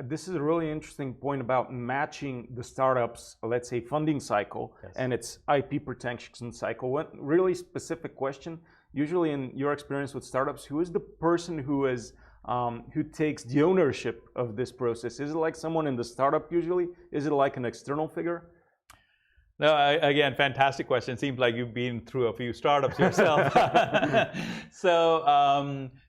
This is a really interesting point about matching the startup's, let's say, funding cycle and its IP protection cycle. One really specific question, usually in your experience with startups, who is the person who takes the ownership of this process? Is it like someone in the startup usually? Is it like an external figure? No, again, fantastic question. Seems like you've been through a few startups yourself. So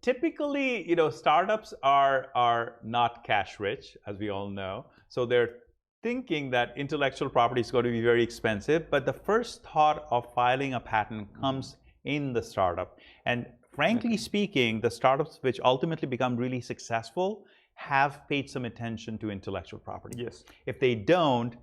typically, startups are not cash rich, as we all know. So they're thinking that intellectual property is going to be very expensive. But the first thought of filing a patent comes in the startup. And frankly speaking, the startups which ultimately become really successful have paid some attention to intellectual property. Yes. If they don't,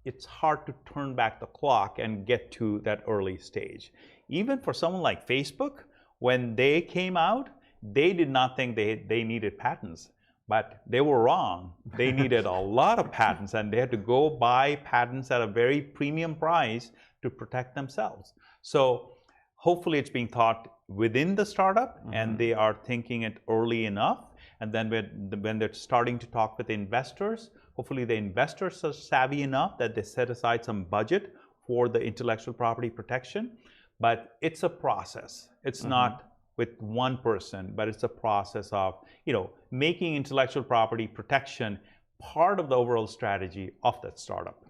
it's hard to turn back the clock and get to that early stage. Even for someone like Facebook, when they came out, they did not think they needed patents, but they were wrong. They needed a lot of patents, and they had to go buy patents at a very premium price to protect themselves. So hopefully it's being thought within the startup, and they are thinking it early enough. And then when they're starting to talk with investors, hopefully the investors are savvy enough that they set aside some budget for the intellectual property protection. But it's a process. It's not with one person, but it's a process of making intellectual property protection part of the overall strategy of that startup.